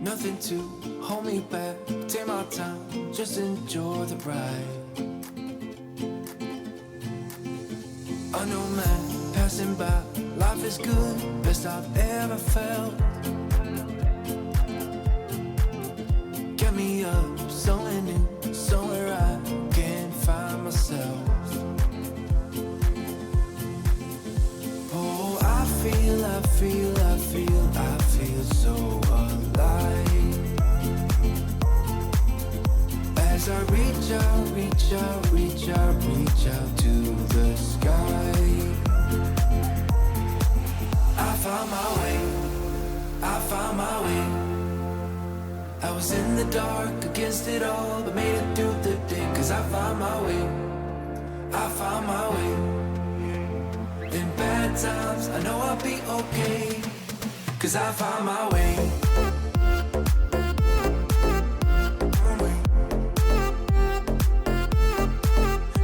Nothing to hold me back. Take my time, just enjoy the ride. I know, man, passing by. Life is good, best I've ever felt. Get me up, somewhere new, somewhere I can find myself. Oh, I feel so alive. As I reach out to the sky. I found my way. I was in the dark against it all, but made it through the day. Cause I found my way. In bad times, I know I'll be okay. Cause I found my way.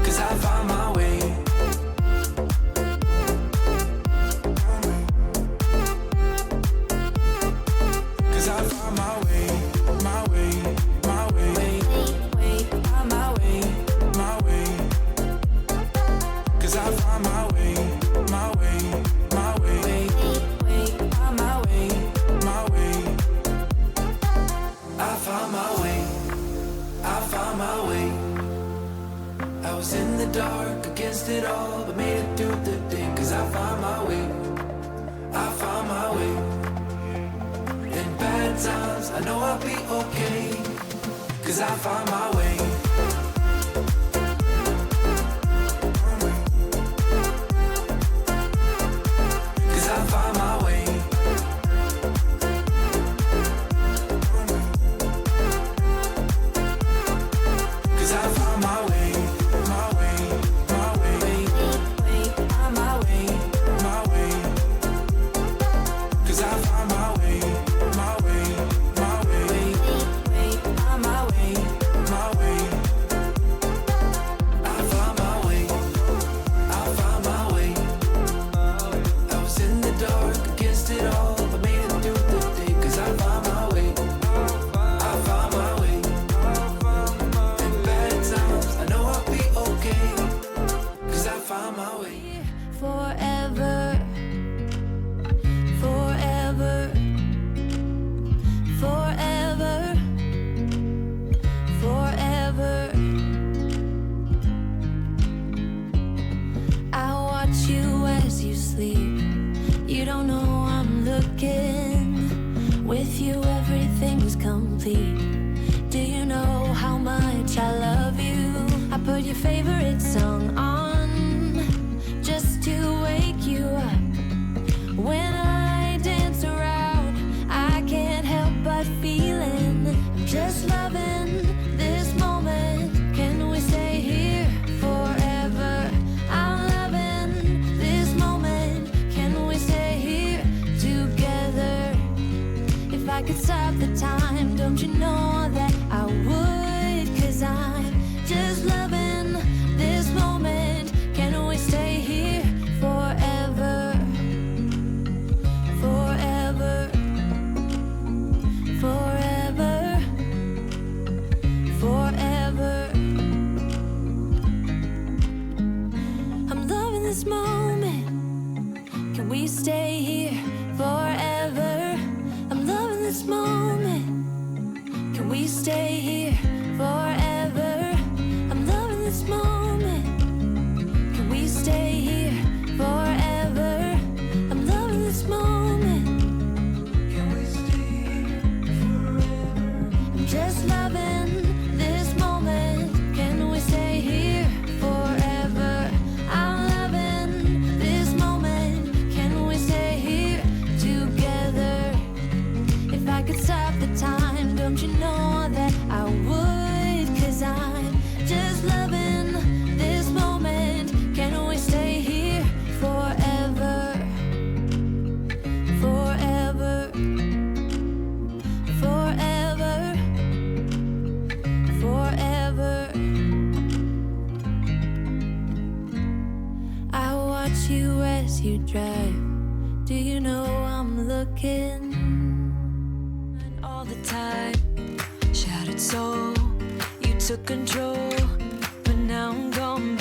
Cause I found my way. Cause I found my way. My way. My way. My way. My way. Cause I found my way. My way. My way. My way. My way. I found my way. I found my way. I was in the dark against it all, but made it through the day. Cause I found my way. I found my way. In bad times, I know I'll be okay. Cause I found my way. Cause I found my way. Cause I found my way. My way. My way. My way. My way. Cause I found my way. My way. My way. My way. My way. I found my way. I found my way. I was in the dark against it all, but made it through the day. Cause I found my way. I found my way. In bad times, I know I'll be okay. Cause I found my way. Forever, forever, forever, forever. I watch you as you sleep. You don't know I'm looking. With you everything's complete. Do you know how much I love you? I put your favorite song on just to wake you up. When I dance around, I can't help but feeling I'm just loving this moment. Can we stay here forever? I'm loving this moment. Can we stay here together? If I could stop the time, don't you know that I would? Cause I'm just loving this moment. Can we stay here forever? Forever. Forever. Forever. I'm loving this moment. Can we stay here forever? I'm loving this moment. Can we stay here forever? I'm loving this moment. Can we stay here forever? I'm loving this moment. Can we stay here forever? I'm just loving this moment. Can we stay here forever? I'm loving this moment. Can we stay here together? If I could stop the time, don't you know that I would? all the time. Shattered soul, you took control, but now I'm gone